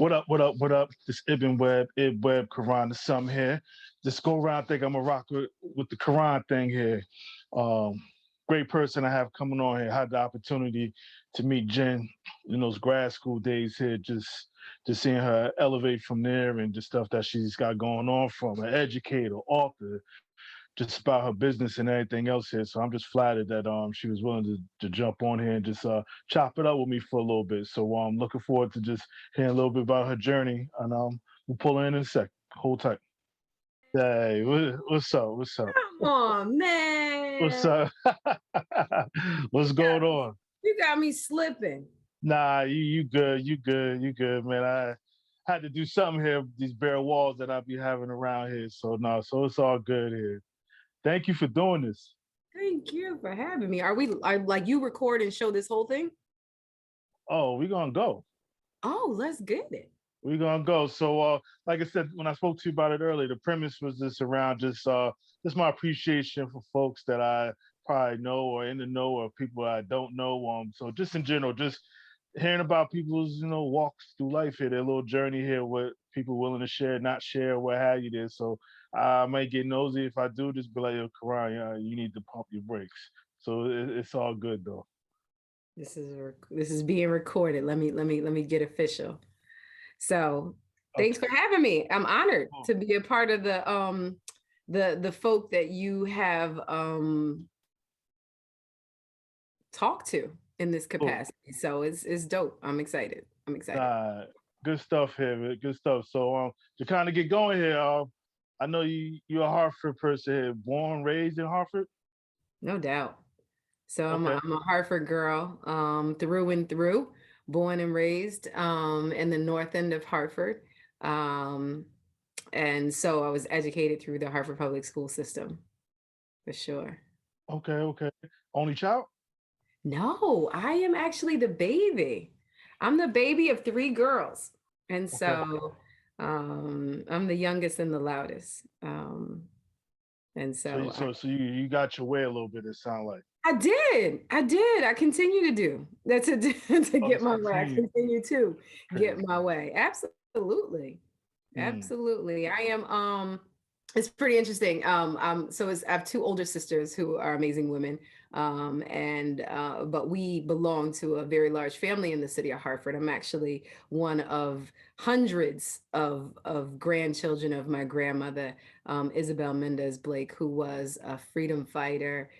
What up? What up? What up? This Ibn Web, Ib Web, Quran, the Sum here. Just go around. Think I'm gonna rock with the Quran thing here. Um, Great person I have coming on here. Had the opportunity to meet Jen in those grad school days here. Just seeing her elevate from there and just stuff that she's got going on from an educator, author, just about her business and everything else here. So I'm just flattered that she was willing to jump on here and just chop it up with me for a little bit. So I'm looking forward to just hearing a little bit about her journey, and we'll pull her in a sec. Hold tight. Hey, what's up? What's up? Come on, What's man. up? What's You going got me, on? you got me slipping. Nah, you good, you good, man. I had to do something here, these bare walls that I be having around here. So no, so it's all good here. Thank you for doing this. Thank you for having me. Are like you record and show this whole thing? Oh, we gonna go. Oh, let's get it. We're gonna go. So, like I said, when I spoke to you about it earlier, the premise was just around just my appreciation for folks that I probably know or in the know or people I don't know. So just in general, just hearing about people's walks through life here, their little journey here, what people willing to share, not share, what have you there. So I might get nosy if I do. Just be like, yo, Karan, you need to pump your brakes. So it's all good though. This is being recorded. Let me get official. So thanks Okay. for having me. I'm honored Cool. to be a part of the folk that you have talked to in this Cool. capacity. So it's dope. I'm excited. I'm excited. Good stuff here, man. Good stuff. So to kind of get going here, I know you're a Hartford person here, born, raised in Hartford. No doubt. So Okay. I'm a Hartford girl, through and through, born and raised in the north end of Hartford. Um, and so I was educated through the Hartford public school system, for sure. Okay. Okay. Only child. No, I am actually the baby. I'm the baby of three girls. And Okay. so I'm the youngest and the loudest. And So so so so you got your way a little bit. It sound like. I did. I did. I continue to do that to Oh, get just my way. I continue. continue to get Crazy. my way. Absolutely. Mm. Absolutely. I am it's pretty interesting. I have two older sisters who are amazing women. And but we belong to a very large family in the city of Hartford. I'm actually one of hundreds of grandchildren of my grandmother, Isabel Mendez Blake, who was a freedom fighter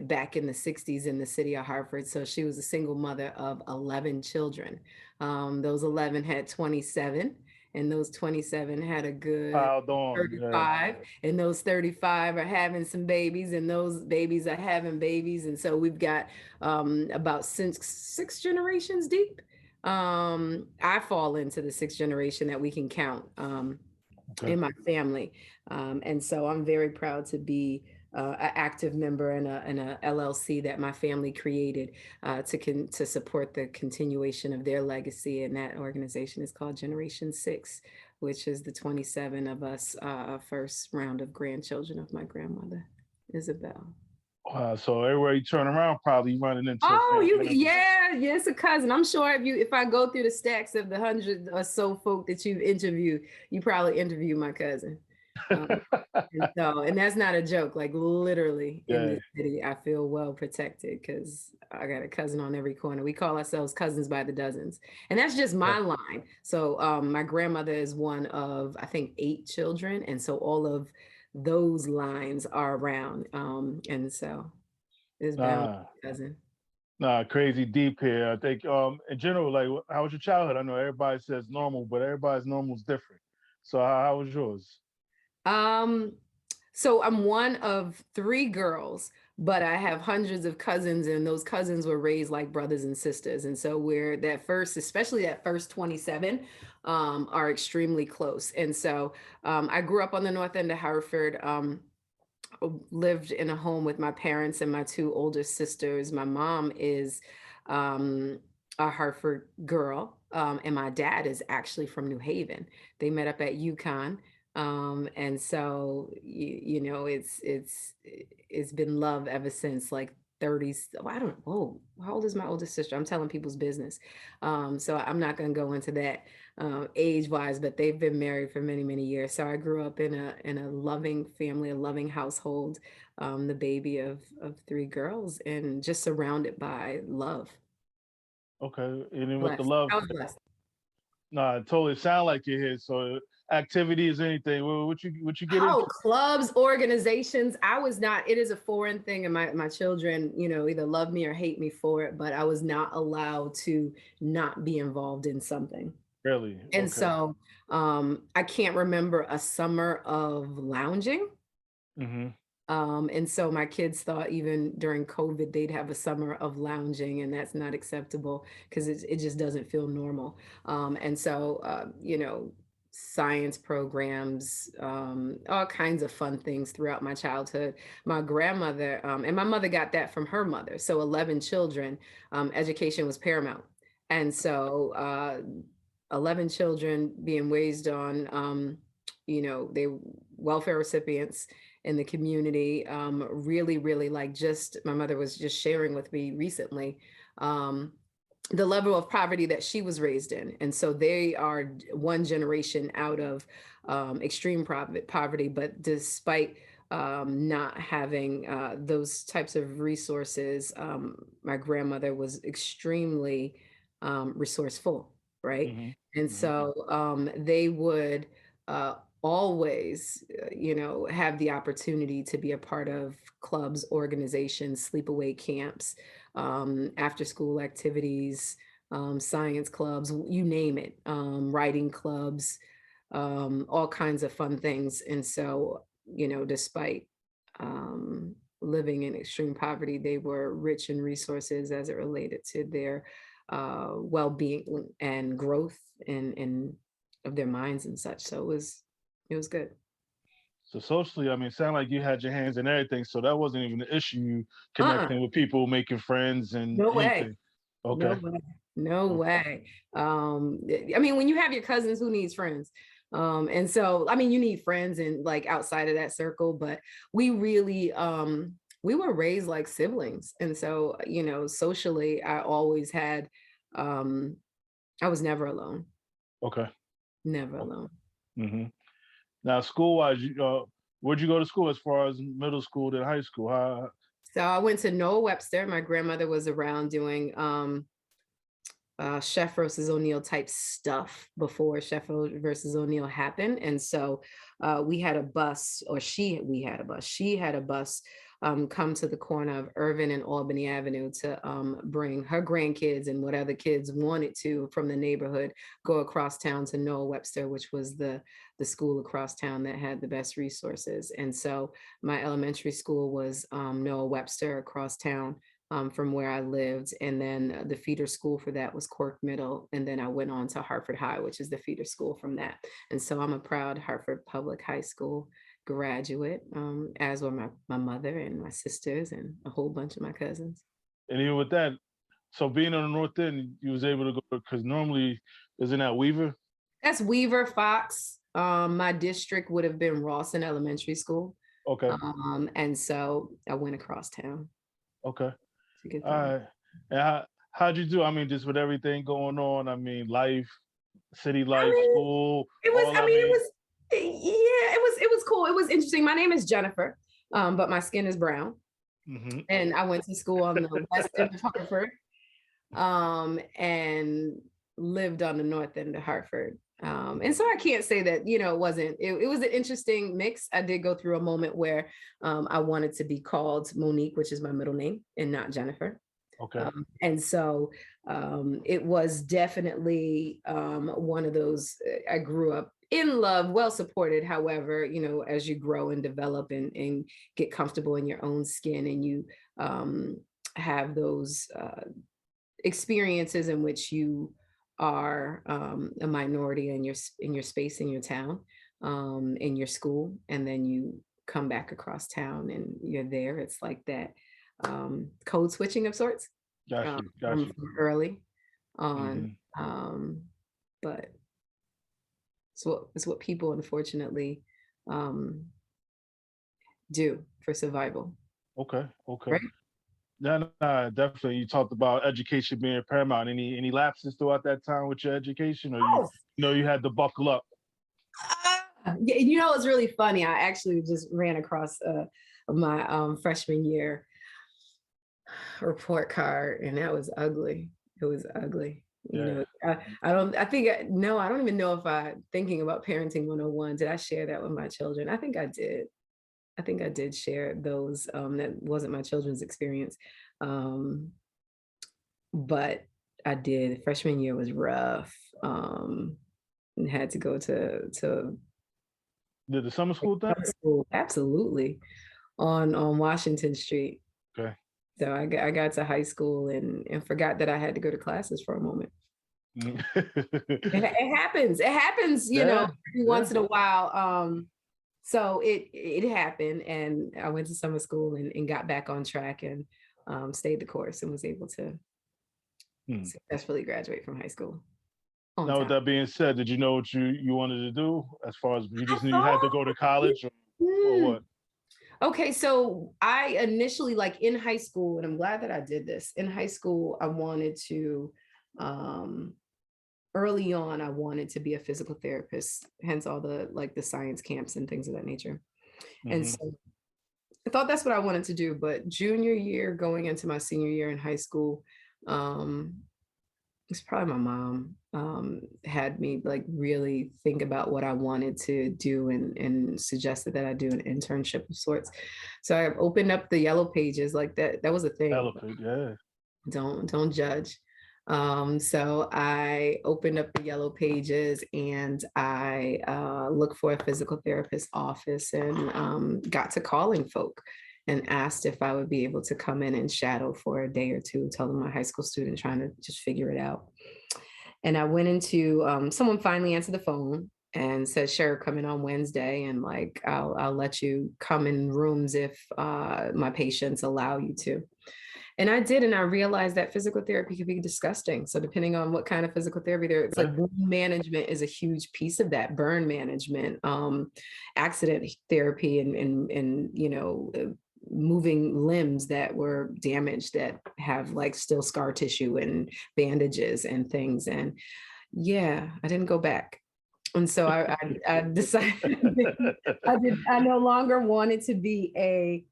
back in the 60s in the city of Hartford. So she was a single mother of 11 children. Those 11 had 27, and those 27 had a good Piled on. Yeah. 35, and those 35 are having some babies, and those babies are having babies. And so we've got about six generations deep. I fall into the sixth generation that we can count Okay. in my family. And so I'm very proud to be an active member in a LLC that my family created to support the continuation of their legacy. And that organization is called Generation Six, which is the 27 of us, first round of grandchildren of my grandmother, Isabel. So everywhere you turn around, probably you running into a Oh, family you member. yeah, yes, a cousin. I'm sure if I go through the stacks of the hundred or so folk that you've interviewed, you probably interview my cousin. Um, and that's not a joke. Like literally in Yeah. this city, I feel well protected because I got a cousin on every corner. We call ourselves cousins by the dozens, and that's just Okay. my line. So my grandmother is one of I think 8 children, and so all of those lines are around. And so it's bound Nah. cousin. Nah, crazy deep here. I think in general, like how was your childhood? I know everybody says normal, but everybody's normal is different. So how was yours? Um, so I'm one of three girls, but I have hundreds of cousins, and those cousins were raised like brothers and sisters. And so we're that first, especially that first 27, are extremely close. And so I grew up on the north end of Hartford. Lived in a home with my parents and my two older sisters. My mom is a Hartford girl, and my dad is actually from New Haven. They met up at UConn. And so it's been love ever since, like 30s. I don't know. How old is my oldest sister? I'm telling people's business. So I'm not going to go into that age wise, but they've been married for many, many years. So I grew up in a loving family, a loving household, the baby of three girls, and just surrounded by love. Okay. And then with the Blessed. love, I was blessed. nah, it totally sound like you're here. So activities, anything. What you get Oh, into? clubs, organizations. I was not, it is a foreign thing. And my children, either love me or hate me for it, but I was not allowed to not be involved in something. Really? And Okay. so I can't remember a summer of lounging. Mm-hmm. And so my kids thought even during COVID, they'd have a summer of lounging, and that's not acceptable because it just doesn't feel normal. And so, science programs, all kinds of fun things throughout my childhood. My grandmother, and my mother got that from her mother. So 11 children, education was paramount. And so 11 children being raised on, they welfare recipients in the community. Really, really like just my mother was just sharing with me recently the level of poverty that she was raised in. And so they are one generation out of extreme poverty, but despite not having those types of resources, my grandmother was extremely resourceful, right? Mm-hmm. And Mm-hmm. so they would always, have the opportunity to be a part of clubs, organizations, sleepaway camps, after school activities, science clubs, you name it, writing clubs, all kinds of fun things. And so, despite living in extreme poverty, they were rich in resources as it related to their well-being and growth and of their minds and such. So it was good. So socially, I mean, sound like you had your hands in everything. So that wasn't even an issue Uh-uh. connecting with people, making friends, and No way. anything. No Okay. way. No Okay. way. I mean, when you have your cousins, who needs friends? And so, I mean, you need friends and like outside of that circle, but we really, we were raised like siblings. And so, socially, I always had, um, I was never alone, Okay. never alone. Mm-hmm. Now, school wise, where'd you go to school as far as middle school to high school? How? So I went to Noah Webster. My grandmother was around doing, Chef versus O'Neill type stuff before Chef versus O'Neill happened. And so we had a bus, or we had a bus. She had a bus come to the corner of Irvin and Albany Avenue to bring her grandkids and what other kids wanted to from the neighborhood go across town to Noah Webster, which was the school across town that had the best resources. And so my elementary school was Noah Webster across town from where I lived. And then the feeder school for that was Cork Middle. And then I went on to Hartford High, which is the feeder school from that. And so I'm a proud Hartford Public High School graduate, as were my mother and my sisters and a whole bunch of my cousins. And even with that, so being on the north end, you was able to go because normally isn't that Weaver? That's Weaver, Fox. My district would have been Rawson Elementary School. Okay. And so I went across town Okay. to get All there. right. And how'd you do? I mean, just with everything going on. I mean, life, city I life, mean, school, it was, all. I I mean, it mean, was, yeah, it was cool. It was interesting. My name is Jennifer, but my skin is brown. hmm And I went to school on the west end of Hartford, and lived on the north end of Hartford. And so I can't say that, it was an interesting mix. I did go through a moment where I wanted to be called Monique, which is my middle name, and not Jennifer. okay. And so it was definitely one of those. I grew up in love, well supported. However, as you grow and develop and get comfortable in your own skin, and you have those experiences in which you are a minority in your space, in your town, in your school, and then you come back across town and you're there. It's like that code switching of sorts, Got you. Got from you. early on. hmm But it's what people unfortunately um, do for survival, Okay. Okay. right? No, definitely. You talked about education being paramount. Any lapses throughout that time with your education, or you Oh, know you had to buckle up? yeah, it's really funny. I actually just ran across my freshman year report card, and that was ugly. It was ugly. Yeah. I don't, I think, no, I don't even know if thinking about parenting 101, did I share that with my children? I think I did. I think I did share those. That wasn't my children's experience. Um, but I did. Freshman year was rough. And had to go to Did the summer school thing? school, absolutely, on Washington Street. Okay. So I got to high school and forgot that I had to go to classes for a moment. It happens. It happens, Yeah, every yeah. once in a while. So it happened, and I went to summer school and got back on track and stayed the course and was able to Hmm. successfully graduate from high school on Now, with time. that being said, did you know what you wanted to do as far as you I just knew you had to thought, go to college or hmm. what? Okay, so I initially, like in high school, and I'm glad that I did this. In high school, I wanted to, um, early on, I wanted to be a physical therapist, hence all the like the science camps and things of that nature. And Hmm. so I thought that's what I wanted to do. But junior year, going into my senior year in high school, um, it's probably my mom had me like really think about what I wanted to do and suggested that I do an internship of sorts. So I opened up the yellow pages, like that was a thing. Elephant, yeah. Don't judge. So I opened up the yellow pages and I looked for a physical therapist office and got to calling folk and asked if I would be able to come in and shadow for a day or two, telling my high school student trying to just figure it out. And I went into someone finally answered the phone and said, "Sure, come in on Wednesday, and like I'll let you come in rooms if my patients allow you to." And I did, and I realized that physical therapy could be disgusting. So depending on what kind of physical therapy there, it's like Yeah. wound management is a huge piece of that, burn management, accident therapy, and moving limbs that were damaged that have like still scar tissue and bandages and things. And yeah, I didn't go back. And so I decided I no longer wanted to be a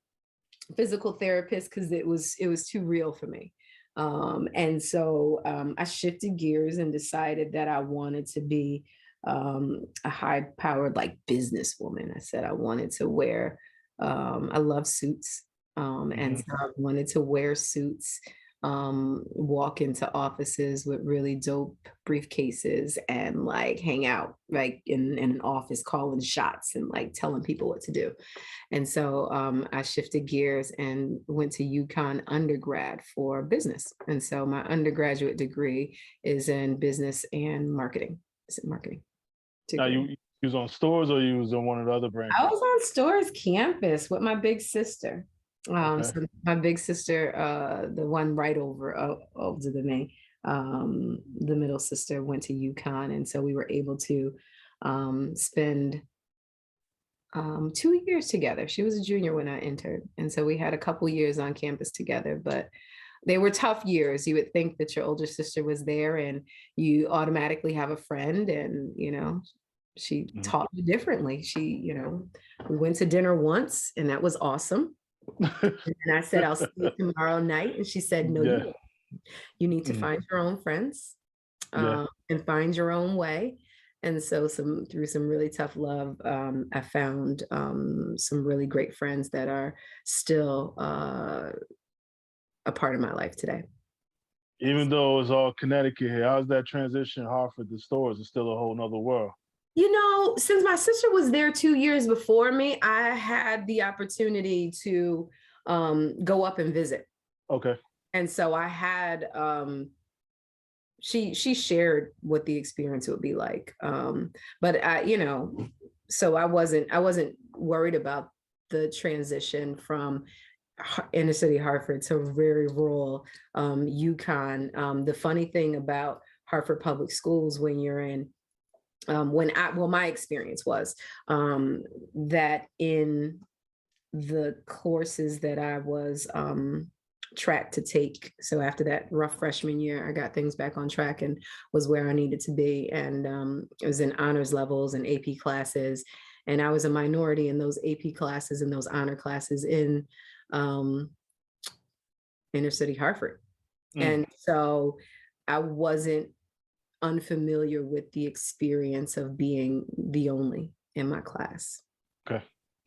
physical therapist because it was too real for me. And so I shifted gears and decided that I wanted to be a high powered like businesswoman. I said I wanted to wear, I love suits. And Hmm. so I wanted to wear suits, walk into offices with really dope briefcases and like hang out like in an office calling shots and like telling people what to do. And so I shifted gears and went to UConn undergrad for business. And so my undergraduate degree is in business and marketing. Is it marketing Now degree? you was on stores or you was on one of the other I branches? was on Store's campus with my big sister. Okay. So my big sister, the one right over than me, the middle sister went to UConn, and so we were able to spend 2 years together. She was a junior when I entered. And so we had a couple years on campus together, but they were tough years. You would think that your older sister was there and you automatically have a friend. And, she Mhm. taught me differently. We went to dinner once and that was awesome. And I said, I'll see you tomorrow night. And she said, no, you Yeah. won't. You need to Mhm. find your own friends Yeah. and find your own way. And so through some really tough love, I found some really great friends that are still a part of my life today. Even though it's all Connecticut here, how's that transition Hartford to stores? It's still a whole nother world. Since my sister was there 2 years before me, I had the opportunity to go up and visit. Okay. And so I had she shared what the experience would be like. But so I wasn't worried about the transition from inner city Hartford to very rural UConn. The funny thing about Hartford Public Schools when you're in my experience was that in the courses that I was track to take. So after that rough freshman year, I got things back on track and was where I needed to be. And it was in honors levels and AP classes. And I was a minority in those AP classes and those honor classes in inner city Hartford. And so I wasn't unfamiliar with the experience of being the only in my class.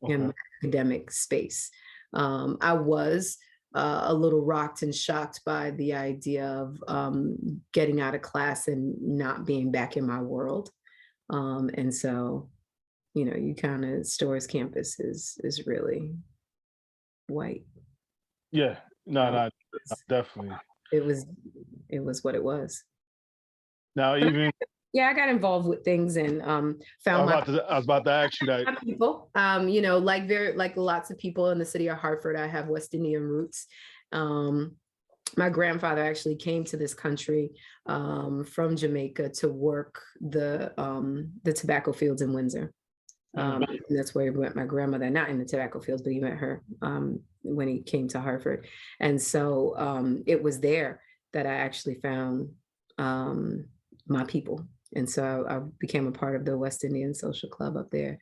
In my academic space. I was a little rocked and shocked by the idea of getting out of class and not being back in my world. And so, you know, you kind of, Stower's campus is really white. Yeah, no, definitely. It was what it was. Now, even yeah, I got involved with things and found I was about to ask you that. People, you know, like lots of people in the city of Hartford, I have West Indian roots. My grandfather actually came to this country from Jamaica to work the tobacco fields in Windsor. And that's where he met my grandmother, not in the tobacco fields, but he met her when he came to Hartford. And so it was there that I actually found my people. And so I became a part of the West Indian Social Club up there,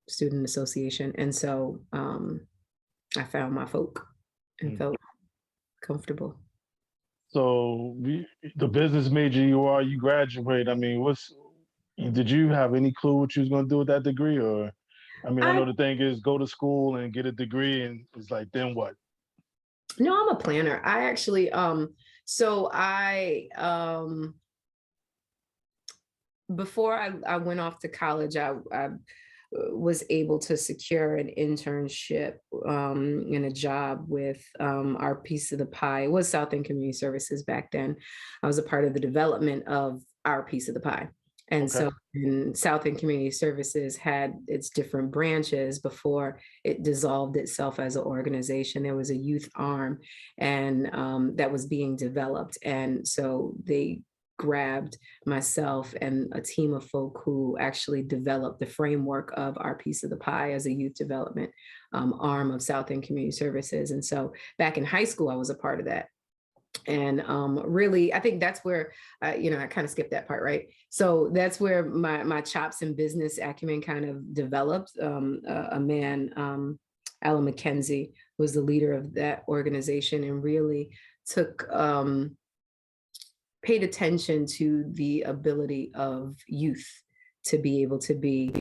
student association. And so I found my folk and felt comfortable. So the business major you graduate, I mean, did you have any clue what you was going to do with that degree? Or, I mean, I know the thing is go to school and get a degree and it's like, then what? No, I'm a planner. I actually, before I went off to college, I was able to secure an internship and a job with our piece of the pie. It was South End Community Services back then. I was a part of the development of our piece of the pie. And so South End Community Services had its different branches before it dissolved itself as an organization. There was a youth arm and that was being developed. And so they grabbed myself and a team of folk who actually developed the framework of our piece of the pie as a youth development arm of South End Community Services. And so back in high school, I was a part of that. And really, I think that's where, you know, I kind of skipped that part, right? So that's where my chops and business acumen kind of developed. A man, Alan McKenzie, was the leader of that organization and really paid attention to the ability of youth to be able to be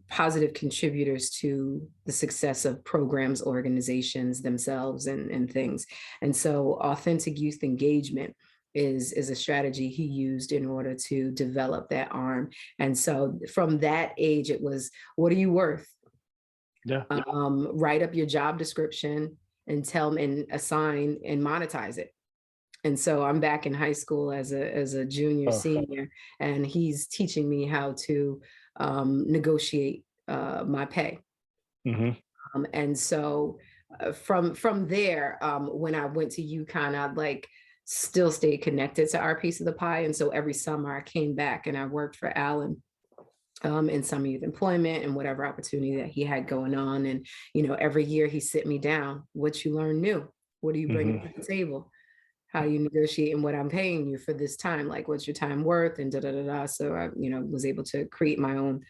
positive contributors to the success of programs, organizations themselves and things. And so authentic youth engagement is a strategy he used in order to develop that arm. And so from that age, it was, what are you worth? Yeah. Write up your job description and assign and monetize it. And so I'm back in high school as a junior, senior, and he's teaching me how to negotiate my pay. And so from there, when I went to UConn, I still stayed connected to our piece of the pie. And so every summer I came back and I worked for Alan in summer youth employment and whatever opportunity that he had going on. And, you know, every year he sit me down, what you learn new, what are you bringing to the table? How you negotiate and what I'm paying you for this time, like what's your time worth and da-da-da-da. So I, you know, was able to create my own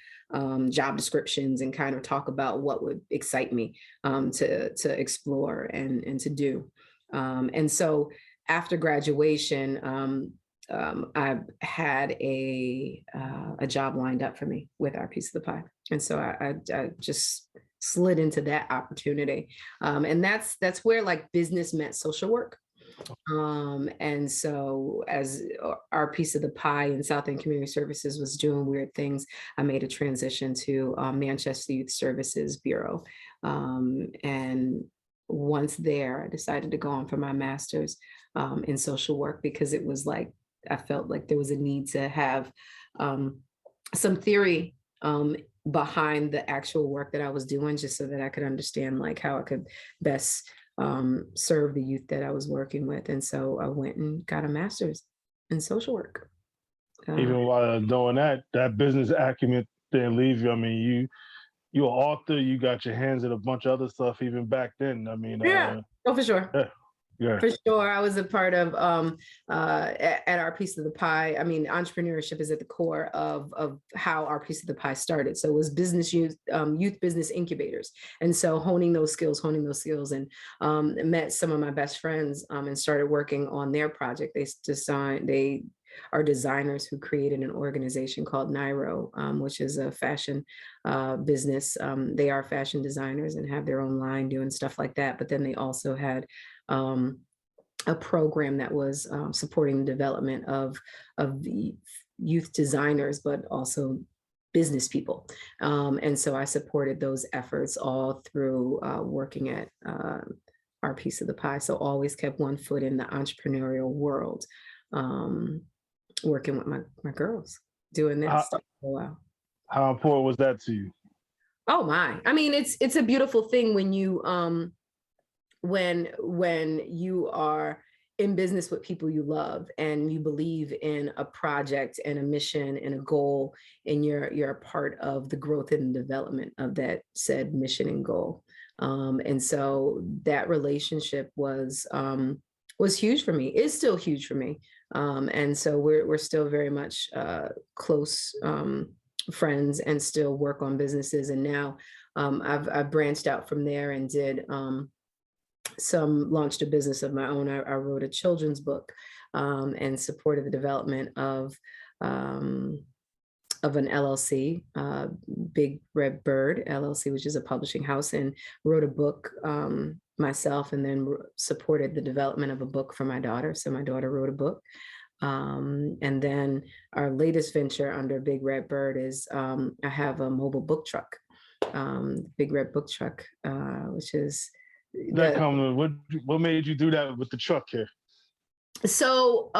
job descriptions and kind of talk about what would excite me to explore and to do. And so after graduation, I had a job lined up for me with our piece of the pie. And so I just slid into that opportunity. And that's where like business met social work. And so as our piece of the pie in South End Community Services was doing weird things, I made a transition to Manchester Youth Services Bureau. And once there, I decided to go on for my master's in social work because it was like, I felt like there was a need to have some theory behind the actual work that I was doing, just so that I could understand like how I could best serve the youth that I was working with. And so I went and got a master's in social work. Even while doing that business acumen didn't leave you. I mean, you're an author. You got your hands in a bunch of other stuff even back then. I mean, Yeah. Oh, for sure. yeah, yeah. For sure. I was a part of at our piece of the pie. I mean, entrepreneurship is at the core of how our piece of the pie started. So it was business youth business incubators. And so honing those skills, and met some of my best friends and started working on their project. They are designers who created an organization called Nairo, which is a fashion business. They are fashion designers and have their own line doing stuff like that. But then they also had a program that was supporting the development of the youth designers, but also business people. And so I supported those efforts all through working at our piece of the pie. So always kept one foot in the entrepreneurial world, working with my girls, doing that How, stuff for a while. how important was that to you? Oh my! I mean, it's a beautiful thing when you when you are in business with people you love and you believe in a project and a mission and a goal, and you're a part of the growth and development of that said mission and goal. And so that relationship was huge for me. It's still huge for me. And so we're still very much close friends and still work on businesses. And now I've branched out from there and did launched a business of my own. I wrote a children's book and supported the development of an LLC, Big Red Bird LLC, which is a publishing house, and wrote a book myself, and then supported the development of a book for my daughter. So my daughter wrote a book. And then our latest venture under Big Red Bird is I have a mobile book truck, Big Red Book Truck, which is What made you do that with the truck here? So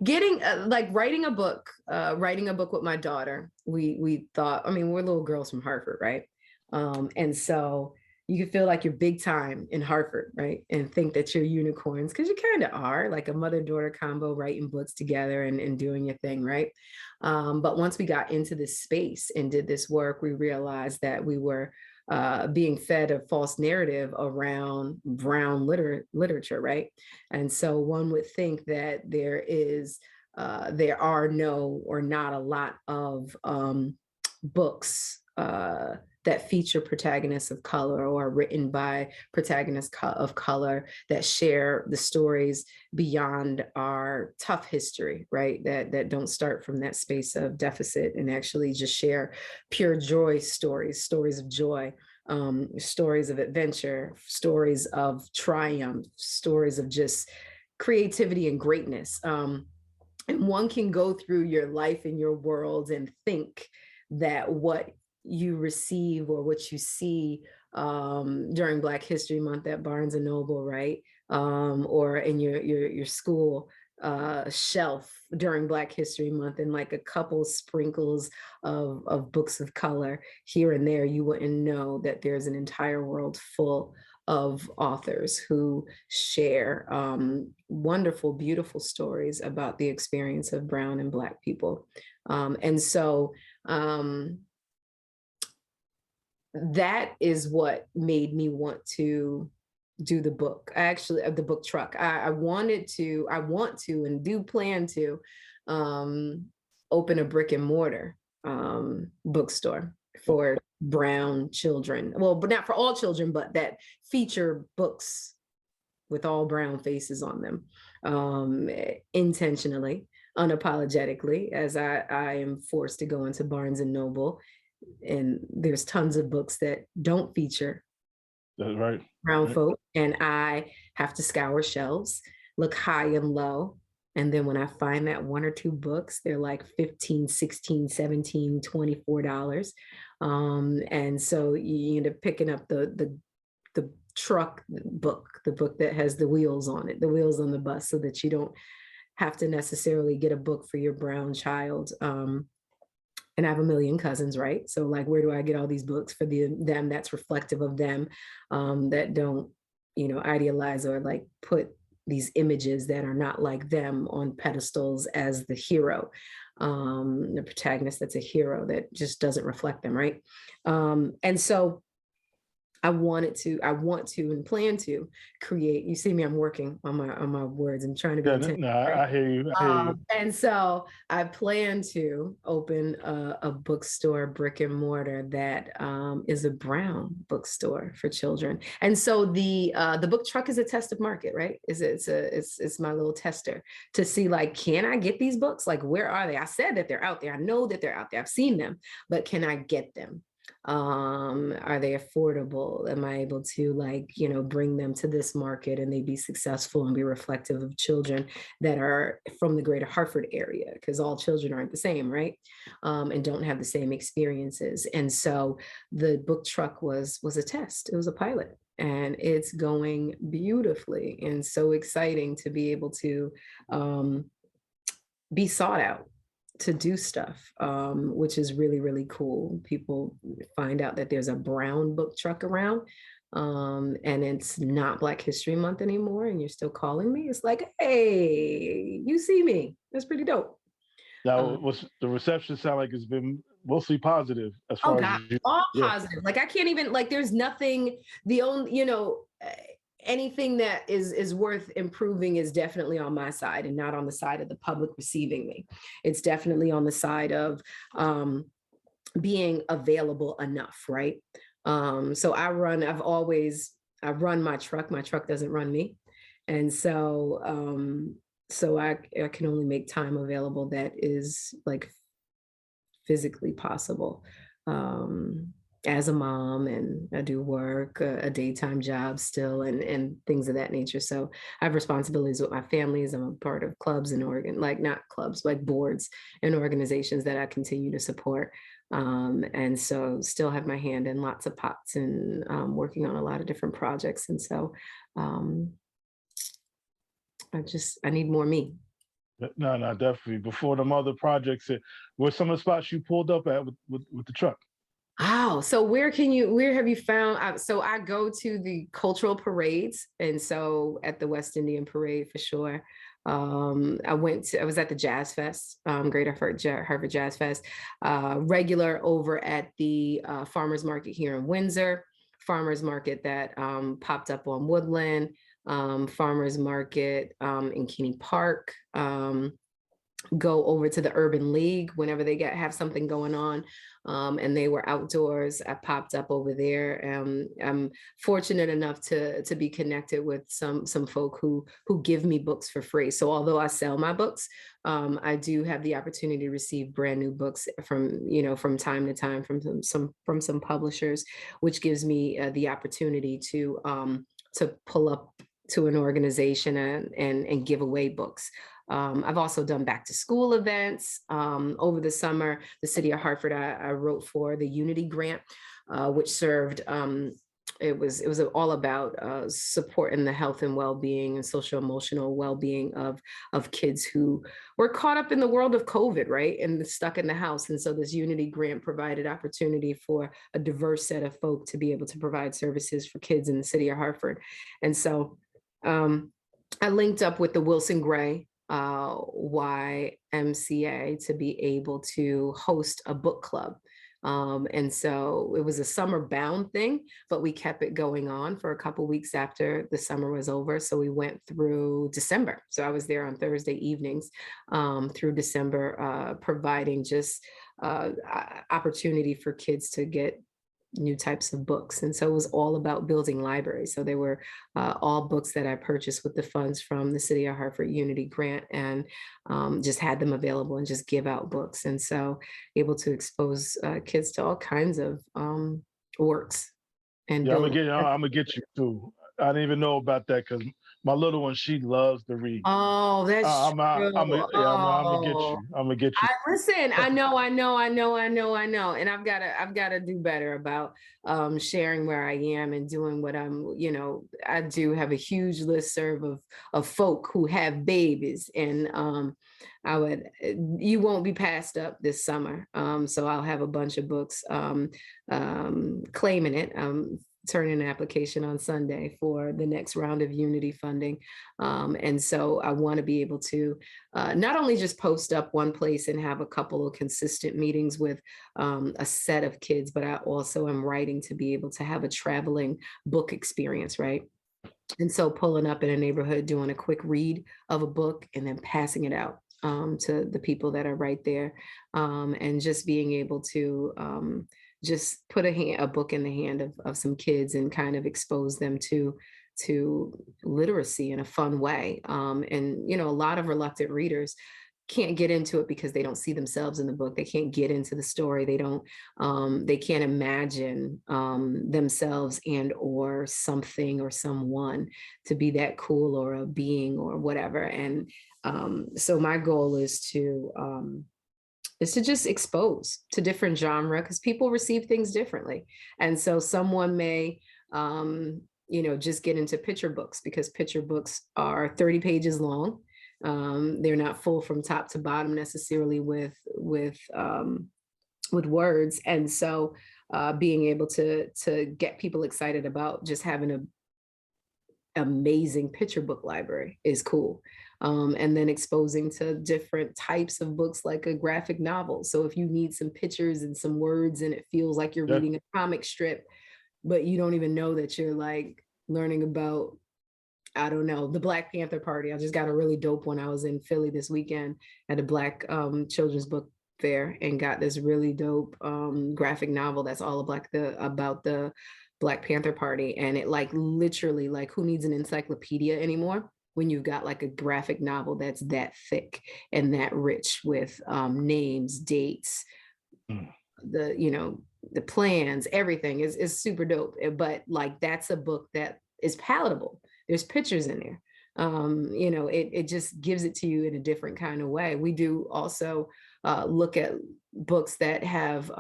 getting like writing a book with my daughter, we thought, I mean, we're little girls from Hartford, right? And so you can feel like you're big time in Hartford, right? And think that you're unicorns, because you kind of are, like a mother-daughter combo, writing books together and doing your thing, right? But once we got into this space and did this work, we realized that we were being fed a false narrative around brown literature, right? And so one would think that there are no or not a lot of books that feature protagonists of color or are written by protagonists of color that share the stories beyond our tough history, right? That don't start from that space of deficit and actually just share pure joy stories of joy, stories of adventure, stories of triumph, stories of just creativity and greatness. And one can go through your life and your world and think that what you receive or what you see during Black History Month at Barnes and Noble, right? Or in your school shelf during Black History Month, and like a couple sprinkles of books of color here and there, you wouldn't know that there's an entire world full of authors who share wonderful, beautiful stories about the experience of Brown and Black people. And so that is what made me want to do the book. The book truck. I want to and do plan to open a brick and mortar bookstore for brown children. Well, but not for all children, but that feature books with all brown faces on them, intentionally, unapologetically, as I am forced to go into Barnes and Noble, and there's tons of books that don't feature right. brown folk, and I have to scour shelves, look high and low, and then when I find that one or two books, they're like $15, $16, $17, $24. And so you end up picking up the truck book, the book that has the wheels on it, the wheels on the bus, so that you don't have to necessarily get a book for your brown child. And I have a million cousins, right? So like, where do I get all these books for them that's reflective of them, that don't, idealize or like put these images that are not like them on pedestals as the hero. the protagonist that's a hero that just doesn't reflect them, right? And so I want to and plan to create. You see me, I'm working on my words and trying to be Yeah, intentional, no, right? I hear you. I hear you. And so I plan to open a bookstore, brick and mortar, that is a brown bookstore for children. And so the book truck is a test of market, right? It's my little tester to see, like, can I get these books? Like, where are they? I said that they're out there. I know that they're out there. I've seen them, but can I get them? Are they affordable? Am I able to, like, bring them to this market and they be successful and be reflective of children that are from the greater Hartford area? Because all children aren't the same, right? And don't have the same experiences. And so the book truck was a test. It was a pilot, and it's going beautifully, and so exciting to be able to be sought out to do stuff, which is really, really cool. People find out that there's a brown book truck around, and it's not Black History Month anymore, and you're still calling me. It's like, hey, you see me. That's pretty dope. Now, Um, what's the reception sound like? It's been mostly positive as oh far as God, you. all Yeah. positive. Like, I can't even, like, there's nothing, the only, anything that is worth improving is definitely on my side and not on the side of the public receiving me. It's definitely on the side of being available enough, right? So I've run my truck doesn't run me. And so I can only make time available that is, like, physically possible. As a mom, and I do work a daytime job still, and things of that nature. So I have responsibilities with my families. I'm a part of clubs and like, not clubs, like boards and organizations that I continue to support. And so still have my hand in lots of pots, and working on a lot of different projects. And so um, I need more me. No, no, definitely. Before the other projects, where some of the spots you pulled up at with the truck? Oh, so where have you found? So I go to the cultural parades, and so at the West Indian Parade for sure. I was at the Jazz Fest, Greater Harvard Jazz Fest, regular over at the Farmers Market here in Windsor, Farmers Market that popped up on Woodland, Farmers Market in Kenney Park. Go over to the Urban League whenever they have something going on, and they were outdoors. I popped up over there. I'm fortunate enough to be connected with some folk who give me books for free. So although I sell my books, I do have the opportunity to receive brand new books from time to time from some publishers, which gives me the opportunity to pull up to an organization and give away books. I've also done back to school events. Over the summer, the city of Hartford, I wrote for the Unity Grant, which served, it was all about supporting the health and well-being and social emotional well-being of kids who were caught up in the world of COVID, right? And stuck in the house. And so this Unity Grant provided opportunity for a diverse set of folk to be able to provide services for kids in the city of Hartford. And so I linked up with the Wilson Gray YMCA to be able to host a book club. And so it was a summer bound thing, but we kept it going on for a couple weeks after the summer was over. So we went through December. So I was there on Thursday evenings through December, providing just opportunity for kids to get new types of books. And so it was all about building libraries. So they were all books that I purchased with the funds from the City of Hartford Unity Grant, and just had them available and just give out books. And so able to expose kids to all kinds of works and Yeah, build. I'm gonna get you too. I didn't even know about that because my little one, she loves to read. Oh, that's true. I'm gonna get Oh, you. I'm gonna get you. listen, and I've gotta do better about sharing where I am and doing what I do have a huge listserv of folk who have babies, and you won't be passed up this summer. So I'll have a bunch of books claiming it. turn in an application on Sunday for the next round of Unity funding. And so I want to be able to not only just post up one place and have a couple of consistent meetings with a set of kids, but I also am writing to be able to have a traveling book experience, right? And so pulling up in a neighborhood, doing a quick read of a book and then passing it out to the people that are right there, and just being able to just put a book in the hand of some kids and kind of expose them to literacy in a fun way. And you know, a lot of reluctant readers can't get into it because they don't see themselves in the book. They can't get into the story. They can't imagine themselves and or something or someone to be that cool, or a being or whatever. And so my goal is to just expose to different genre, because people receive things differently. And so someone may you know, just get into picture books because picture books are 30 pages long. They're not full from top to bottom necessarily with words. And so being able to get people excited about just having a amazing picture book library is cool. And then exposing to different types of books like a graphic novel. So if you need some pictures and some words and it feels like you're reading a comic strip, but you don't even know that you're like learning about, I don't know, the Black Panther Party. I just got a really dope one. I was in Philly this weekend at a Black children's book fair and got this really dope graphic novel that's all about the Black Panther Party. And it like literally, like, who needs an encyclopedia anymore when you've got like a graphic novel that's that thick and that rich with names, dates, the, you know, the plans, everything is super dope. But like, that's a book that is palatable. There's pictures in there. You know, it just gives it to you in a different kind of way. We do also look at books that have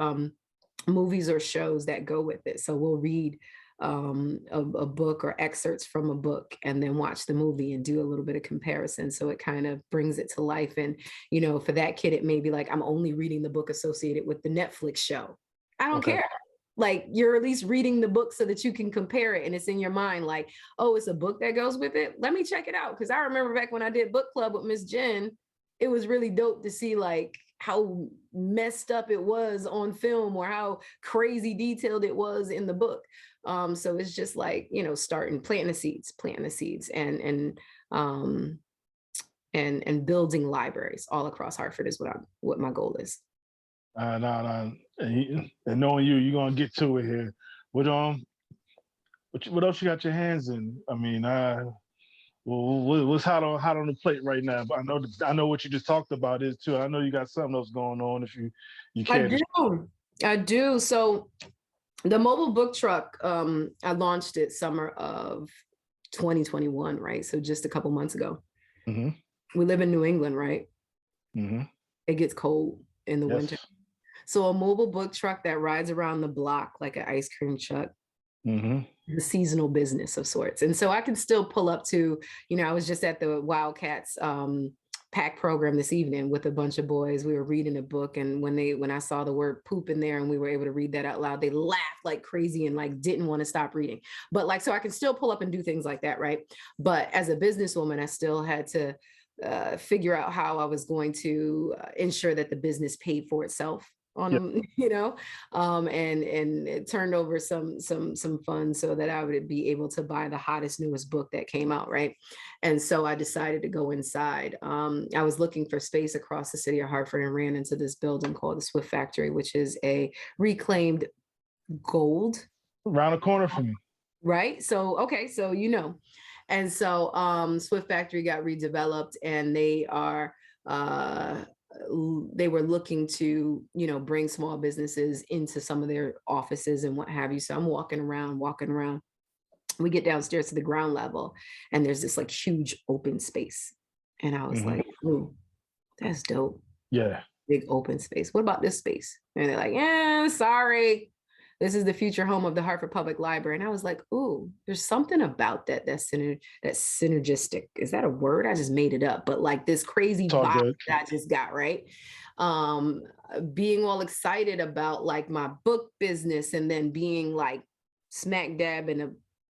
movies or shows that go with it. So we'll read a book or excerpts from a book and then watch the movie and do a little bit of comparison. So it kind of brings it to life. And, you know, for that kid, it may be like, I'm only reading the book associated with the Netflix show. I don't care. Like, you're at least reading the book so that you can compare it and it's in your mind like, oh, it's a book that goes with it. Let me check it out. Because I remember back when I did book club with Miss Jen, it was really dope to see like how messed up it was on film or how crazy detailed it was in the book. So it's just like, you know, planting the seeds and building libraries all across Hartford is what my goal is. And knowing you're gonna get to it here. What else you got your hands in? I mean, what's hot on the plate right now? But I know what you just talked about is too. I know you got something else going on. If you can. I do. So the mobile book truck, I launched it summer of 2021, right? So just a couple months ago. Mm-hmm. We live in New England, right? Mm-hmm. It gets cold in the winter. So a mobile book truck that rides around the block like an ice cream truck, the seasonal business of sorts. And so I can still pull up to, you know, I was just at the Wildcats pack program this evening with a bunch of boys. We were reading a book, and when I saw the word poop in there and we were able to read that out loud, they laughed like crazy and like didn't want to stop reading. But like, so I can still pull up and do things like that, right? But as a businesswoman, I still had to figure out how I was going to ensure that the business paid for itself on them, you know, and it turned over some funds so that I would be able to buy the hottest, newest book that came out, right? And so I decided to go inside. I was looking for space across the city of Hartford and ran into this building called the Swift Factory, which is a reclaimed gold. Around the corner from me. Right? So, okay, so you know. And so Swift Factory got redeveloped, and they were looking to, you know, bring small businesses into some of their offices and what have you. So I'm walking around. We get downstairs to the ground level, and there's this like huge open space. And I was like, ooh, that's dope. Yeah. Big open space. What about this space? And they're like, yeah, sorry. This is the future home of the Hartford Public Library. And I was like, ooh, there's something about that's synergistic. Is that a word? I just made it up. But like this crazy vibe that I just got, right? Being all excited about like my book business, and then being like smack dab in a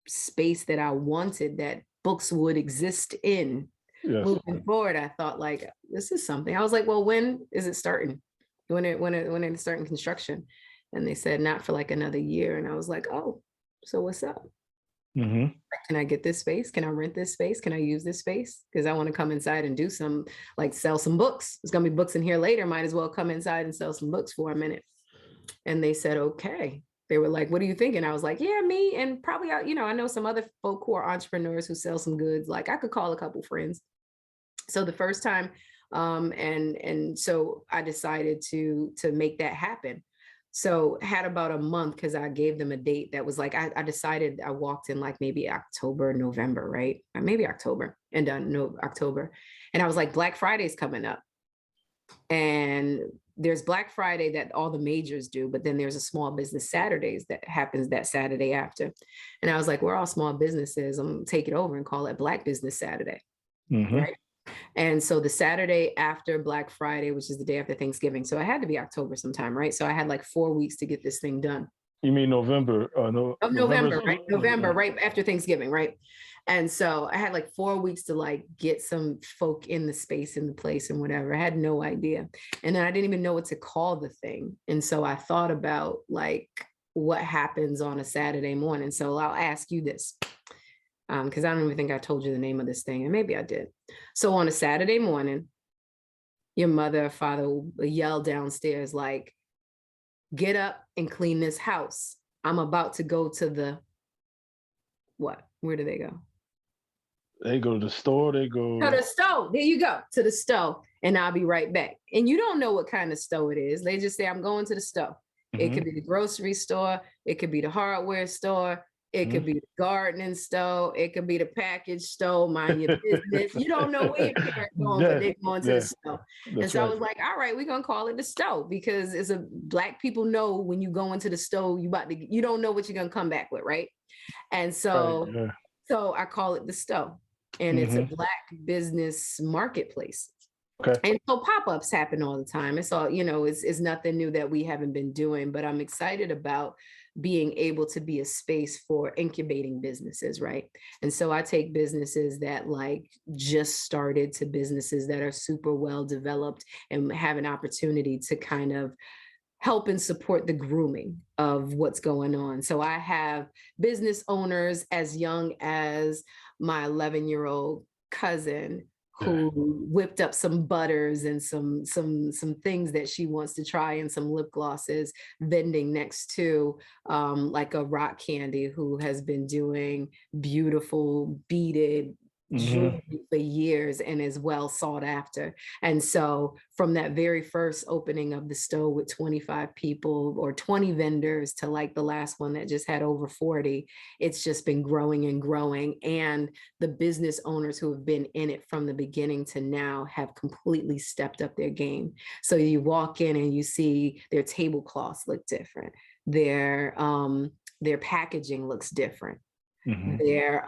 space that I wanted that books would exist in. Yes. Moving forward, I thought like this is something. I was like, well, when is it starting? When it's starting construction? And they said not for like another year. And I was like, oh, so what's up? Mm-hmm. Can I get this space? Can I rent this space? Can I use this space? Because I want to come inside and do some, like sell some books. There's gonna be books in here later. Might as well come inside and sell some books for a minute. And they said, okay. They were like, what do you think? And I was like, yeah, me. And probably, I know some other folk who are entrepreneurs who sell some goods. Like I could call a couple friends. So the first time, and so I decided to make that happen. So had about a month because I gave them a date that was like, I decided I walked in like maybe October, November, right? Or maybe October and no October. And I was like, Black Friday's coming up. And there's Black Friday that all the majors do, but then there's a small business Saturdays that happens that Saturday after. And I was like, we're all small businesses. I'm gonna take it over and call it Black Business Saturday. Mm-hmm. Right. And so the Saturday after Black Friday, which is the day after Thanksgiving. So I had to be October sometime, right? So I had like 4 weeks to get this thing done. You mean November? No, Of November, right? November, right after Thanksgiving, right? And so I had like 4 weeks to like get some folk in the space, in the place and whatever. I had no idea. And then I didn't even know what to call the thing. And so I thought about like what happens on a Saturday morning. So I'll ask you this. Because I don't even think I told you the name of this thing, and maybe I did. So on a Saturday morning, your mother or father will yell downstairs like, get up and clean this house. I'm about to go to the, what? Where do they go? They go to the store, they go to the Stow. There you go, to the Stow. And I'll be right back. And you don't know what kind of Stow it is. They just say, I'm going to the Stow. Mm-hmm. It could be the grocery store. It could be the hardware store. It could be the gardening Stow. It could be the package Stow, mind your business. You don't know where your parents going, but they're going to the Stow. And so I was like, all right, we're going to call it the Stow because it's a Black people know when you go into the Stow, you don't know what you're going to come back with, right? And so, so I call it the Stow. And it's a Black business marketplace. Okay. And so pop-ups happen all the time. It's all, it's nothing new that we haven't been doing, but I'm excited about being able to be a space for incubating businesses, right? And so I take businesses that like just started to businesses that are super well developed and have an opportunity to kind of help and support the grooming of what's going on. So I have business owners as young as my 11-year-old cousin who whipped up some butters and some things that she wants to try and some lip glosses vending next to like a rock candy who has been doing beautiful beaded jewelry for years and is well sought after. And so from that very first opening of the Stow with 25 people or 20 vendors to like the last one that just had over 40, it's just been growing and growing. And the business owners who have been in it from the beginning to now have completely stepped up their game. So you walk in and you see their tablecloths look different. Their packaging looks different. Their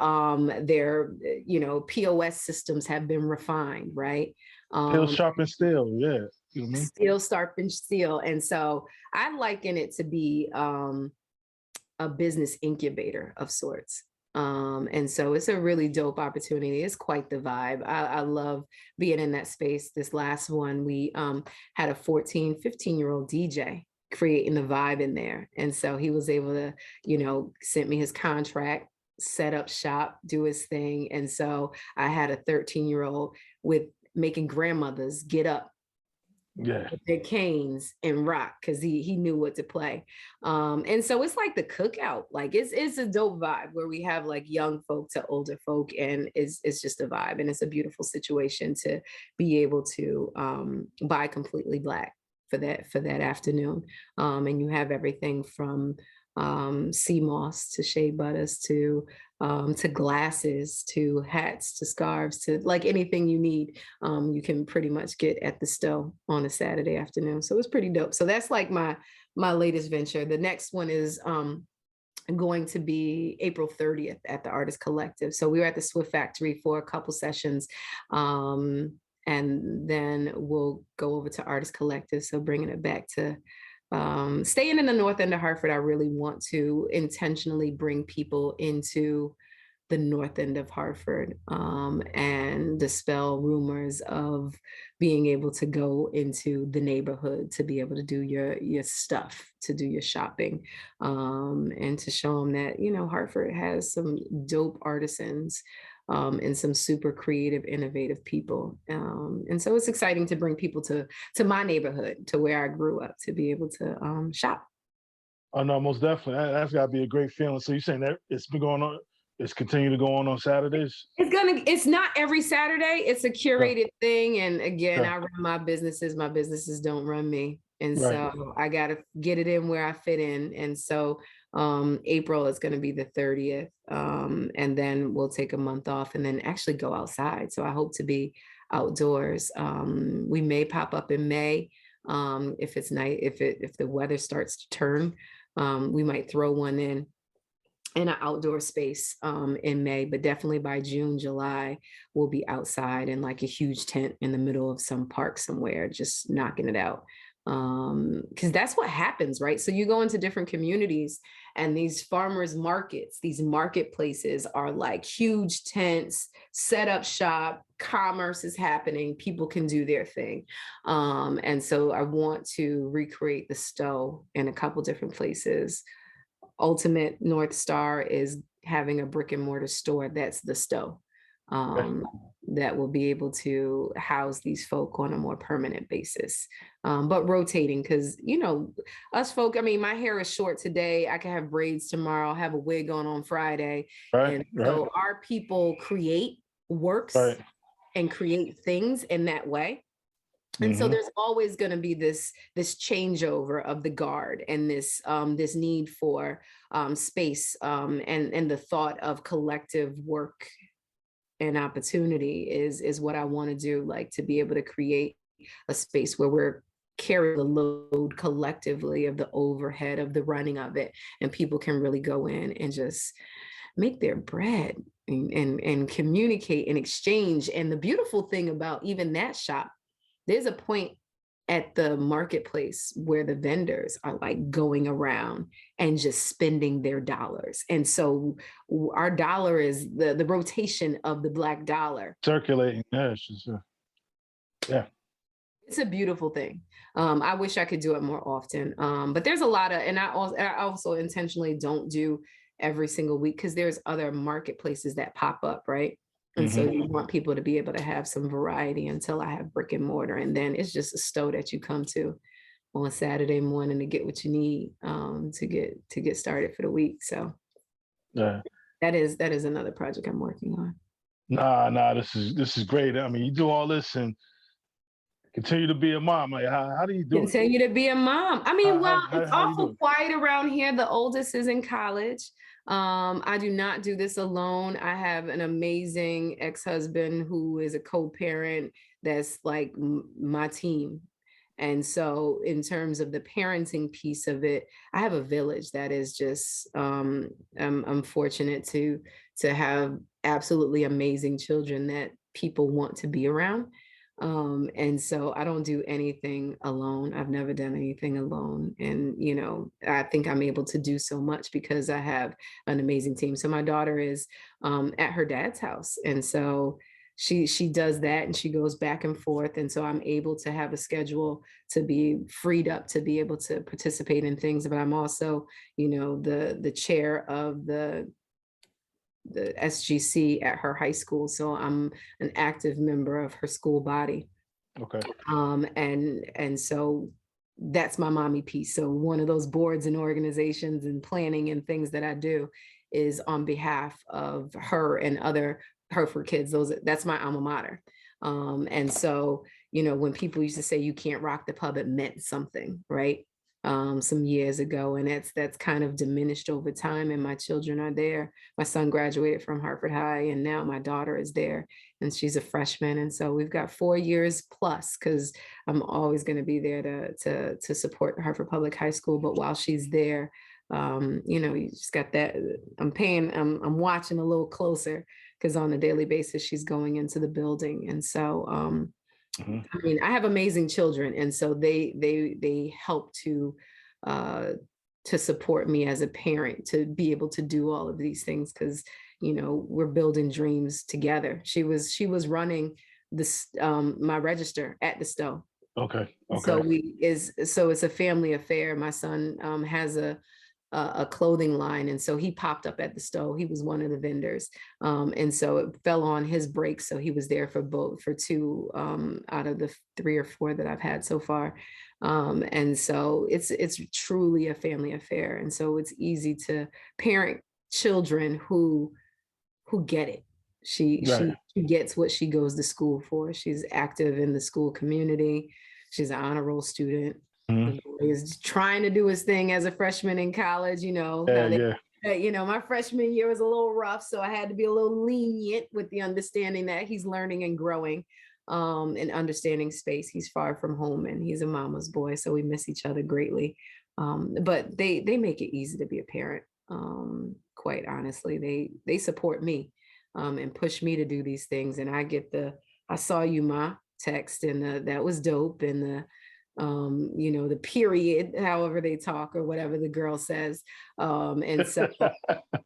POS systems have been refined, right? Steel, sharp, and steel, yeah. Steel, sharp, and steel. And so I liken it to be a business incubator of sorts. And so it's a really dope opportunity. It's quite the vibe. I love being in that space. This last one, we had a 14, 15-year-old DJ creating the vibe in there. And so he was able to, sent me his contract, set up shop, do his thing. And so I had a 13-year-old with making grandmothers get up with their canes and rock because he knew what to play. And so it's like the cookout, like it's a dope vibe where we have like young folk to older folk, and it's just a vibe. And it's a beautiful situation to be able to buy completely Black for that afternoon. And you have everything from sea moss to shea butters to glasses to hats to scarves to like anything you need, you can pretty much get at the Stow on a Saturday afternoon. So it's pretty dope. So that's like my latest venture. The next one is going to be April 30th at the Artist Collective. So we were at the Swift Factory for a couple sessions. And then we'll go over to Artist Collective. So bringing it back to staying in the north end of Hartford, I really want to intentionally bring people into the north end of Hartford, and dispel rumors of being able to go into the neighborhood to be able to do your stuff, to do your shopping, and to show them that, you know, Hartford has some dope artisans, and some super creative, innovative people. And so it's exciting to bring people to my neighborhood, to where I grew up, to be able to shop. Oh no, most definitely. That's got to be a great feeling. So you're saying that it's been going on, it's continued to go on Saturdays? It's not every Saturday. It's a Okay. curated thing. And again, Okay. I run my businesses. My businesses don't run me. And Right. so I got to get it in where I fit in. And so April is going to be the 30th. And then we'll take a month off and then actually go outside. So I hope to be outdoors. We may pop up in May. If it's night, if the weather starts to turn, we might throw one in an outdoor space in May, but definitely by June, July, we'll be outside in like a huge tent in the middle of some park somewhere, just knocking it out. Because that's what happens, right? So you go into different communities and these farmers markets, these marketplaces are like huge tents, set up shop, commerce is happening, people can do their thing. And so I want to recreate the Stow in a couple different places. Ultimate North Star is having a brick and mortar store. That's the Stow, Okay. um, that will be able to house these folk on a more permanent basis, but rotating, because you know us folk. I mean, my hair is short today. I can have braids tomorrow. I'll have a wig on Friday, Right. and Right. so our people create works Right. and create things in that way. And so Mm-hmm. there's always going to be this changeover of the guard, and this need for space, and the thought of collective work and opportunity is what I want to do, like to be able to create a space where we're carry the load collectively of the overhead of the running of it, and people can really go in and just make their bread, and communicate and exchange. And the beautiful thing about even that shop, there's a point at the marketplace where the vendors are like going around and just spending their dollars. And so our dollar is the rotation of the Black dollar. Circulating. Yeah. Yeah. It's a beautiful thing. I wish I could do it more often. But there's a lot of, and I also intentionally don't do every single week because there's other marketplaces that pop up, right? And so Mm-hmm. you want people to be able to have some variety until I have brick and mortar. And then it's just a store that you come to on Saturday morning to get what you need, to get started for the week. So Yeah. that is another project I'm working on. Nah. This is great. I mean, you do all this and continue to be a mom. Like, how do you do it? Continue to be a mom. I How mean, how well, how, it's how you do awful it? quiet around here. The oldest is in college. I do not do this alone. I have an amazing ex-husband who is a co-parent that's like my team. And so in terms of the parenting piece of it, I have a village that is just I'm fortunate to have absolutely amazing children that people want to be around. And so I don't do anything alone. I've never done anything alone. And, you know, I think I'm able to do so much because I have an amazing team. So my daughter is at her dad's house. And so she does that and she goes back and forth. And so I'm able to have a schedule to be freed up to be able to participate in things. But I'm also, you know, the chair of the SGC at her high school. So I'm an active member of her school body. Okay. And so that's my mommy piece. So one of those boards and organizations and planning and things that I do is on behalf of her and other her for kids. That's my alma mater. And so, you know, when people used to say you can't rock the pub, it meant something, right? Some years ago, and that's kind of diminished over time. And my children are there. My son graduated from Hartford High, and now my daughter is there, and she's a freshman. And so we've got 4 years plus, because I'm always going to be there to support Hartford Public High School. But while she's there, you know, you just got that. I'm watching a little closer because on a daily basis she's going into the building, and so Hmm. I mean, I have amazing children, and so they help to to support me as a parent to be able to do all of these things, because we're building dreams together. She was running this my register at the Stow. Okay. So Okay. it's a family affair. My son has a clothing line, and so he popped up at the Stow. He was one of the vendors, and so it fell on his break. So he was there for two out of the 3 or 4 that I've had so far, and so it's truly a family affair. And so it's easy to parent children who get it. She Right. she gets what she goes to school for. She's active in the school community. She's an honor roll student. The Mhm. boy is trying to do his thing as a freshman in college. Yeah. Yeah. My freshman year was a little rough, so I had to be a little lenient with the understanding that he's learning and growing, and understanding space. He's far from home, and he's a mama's boy, so we miss each other greatly. But they make it easy to be a parent. Quite honestly, they support me, and push me to do these things. And I saw you, Ma text, and that was dope. And the period, however they talk or whatever the girl says. And so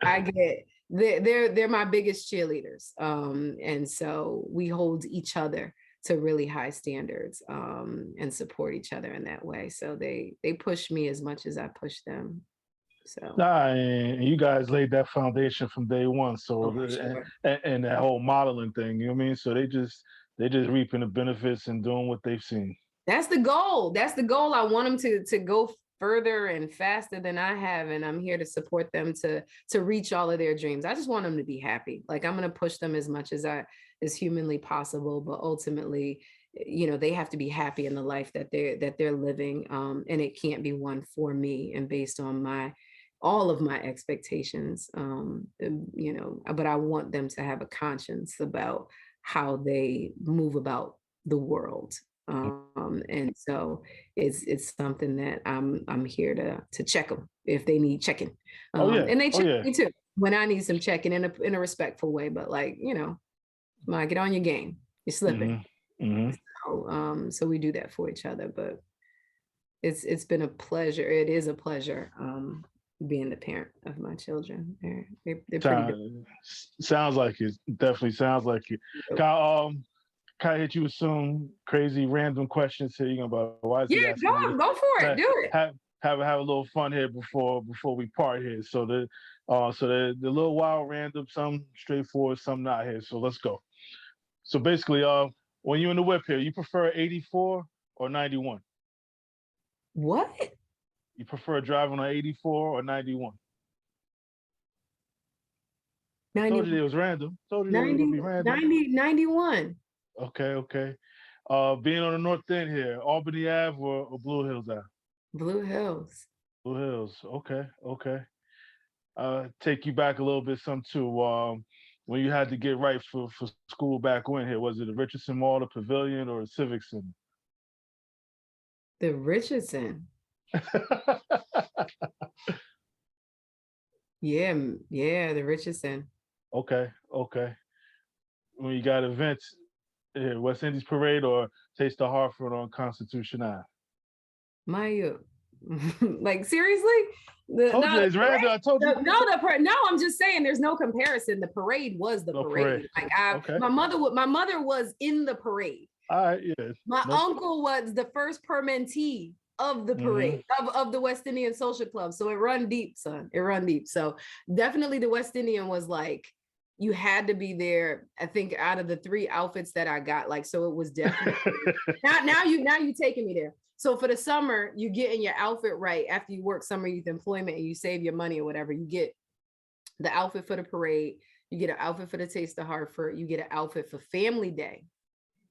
I get they're my biggest cheerleaders. And so we hold each other to really high standards, and support each other in that way. So they push me as much as I push them. So Nah, and you guys laid that foundation from day one. So for sure. and that whole modeling thing, you know what I mean? So they just reaping the benefits and doing what they've seen. That's the goal. That's the goal. I want them to go further and faster than I have, and I'm here to support them to reach all of their dreams. I just want them to be happy. Like, I'm going to push them as much as humanly possible, but ultimately, they have to be happy in the life that they're living, and it can't be one for me and based on all of my expectations. But I want them to have a conscience about how they move about the world. And so it's something that I'm here to check them if they need checking. Oh yeah. And they Oh check yeah. me too when I need some checking in a respectful way. But get on your game. You're slipping. Hmm. So we do that for each other. But it's been a pleasure. It is a pleasure, being the parent of my children. They're pretty dope. Sounds like it. Definitely sounds like it. Can I hit you with some crazy random questions here? You know, about why is he Yeah, asking me to go for it. Do it. have a little fun here before we part here. So the little wild random, some straightforward, some not here. So let's go. So basically, when you're in the whip here, you prefer 84 or 91? What? You prefer driving on 84 or 91? I 90, told you it was random. Told you it was gonna 90, be random. 90, 91. Okay, okay. Being on the north end here, Albany Ave or Blue Hills Ave? Blue Hills. Blue Hills. Okay, okay. Take you back a little bit, some too. When you had to get right for school back when here, was it the Richardson Mall, the Pavilion, or the Civic Center? The Richardson. Yeah, the Richardson. Okay, okay. When you got events, West Indies Parade or Taste of Hartford on Constitution Ave? My like, seriously? Told you it's random. I told you. No, I'm just saying there's no comparison. The parade was the No parade. parade. Like, Okay. my mother was in the parade. All right, yeah. My uncle was the first permentee of the parade, of the West Indian Social Club. So it run deep, son. It run deep. So definitely the West Indian was like, you had to be there. I think out of the 3 outfits that I got, like, so it was definitely now you taking me there. So for the summer, you get in your outfit right after you work summer youth employment and you save your money or whatever. You get the outfit for the parade, you get an outfit for the Taste of Hartford, you get an outfit for Family Day.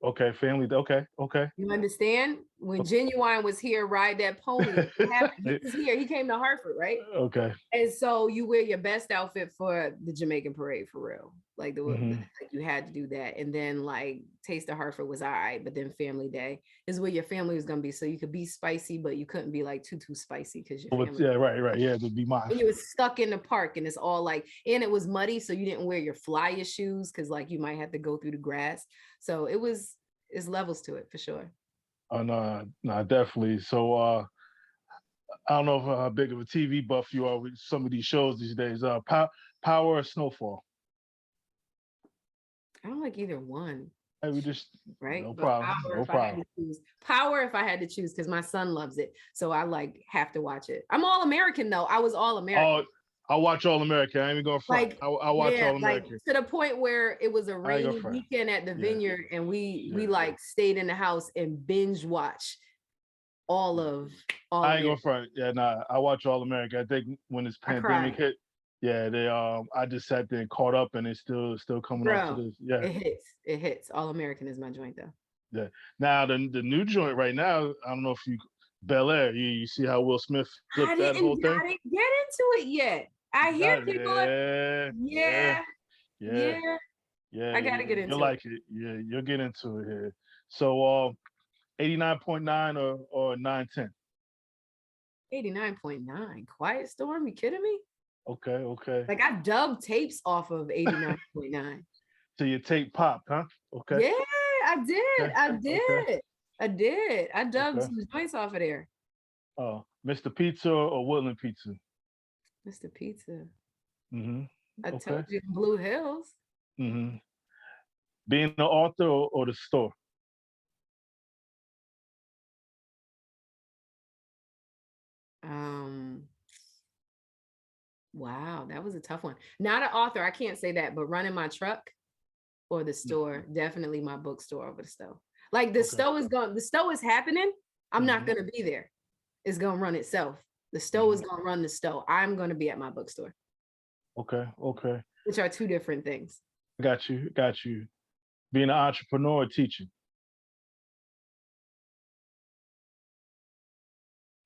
Okay, family. Okay, okay. You understand? When Genuine was here, ride that pony. He was here. He came to Hartford, right? Okay. And so you wear your best outfit for the Jamaican parade for real. Like like you had to do that. And then like Taste of Hartford was all right, but then Family Day is where your family was gonna be. So you could be spicy, but you couldn't be like too spicy because your family. Yeah, right. Yeah, to be mine. And you was stuck in the park and it's all like, and it was muddy, so you didn't wear your flyer shoes because like you might have to go through the grass. So it's levels to it for sure. Oh no, definitely. So I don't know if how big of a TV buff you are with some of these shows these days. Power or Snowfall? I don't like either one. Hey, we just Right, no but problem, power no if I had problem. to choose. Power if I had to choose, because my son loves it, so I like have to watch it. I'm all American though. I was all American. Oh, I watch All American. I ain't even gonna front. Like, I watch yeah, All like American. to the point where it was a I ain't gonna rainy front. weekend at the Yeah, vineyard, and we yeah. like stayed in the house and binge watch all Yeah. of all I ain't gonna American. front. Yeah, nah. I watch All American. I think when this I pandemic cried, hit, yeah, they I just sat there and caught up, and it's still coming on to bro. this. Yeah, It hits. It hits. All American is my joint though. yeah. Now the new joint right now. I don't know if you Bel Air. You see how Will Smith flipped that whole thing? I didn't get into it yet. I hear Nah, people. yeah, yeah, Yeah, yeah, yeah. yeah. I gotta get You'll into it. like it. Yeah, you'll get into it here. So 89.9 or 910. 89.9. Quiet Storm. You kidding me? Okay, okay. Like I dubbed tapes off of 89.9. So your tape popped, huh? Okay, Yeah, I did. okay, I okay, did. I did. I dubbed okay. some joints off of there. Mr. Pizza or Woodland Pizza? Mr. Pizza. Mm-hmm. I told Okay. you Blue Hills. Mm-hmm. Being the author or the store? Um, wow, that was a tough one. Not an author, I can't say that, but running my truck or the store, definitely my bookstore over the Stow. Like the Okay. Stow is going, the Stow is happening. I'm not Mm-hmm. gonna be there. It's gonna run itself. The Stow Mm-hmm. is gonna run the Stow. I'm gonna be at my bookstore, Okay, okay. which are two different things. Got you, got you. Being an entrepreneur or teaching?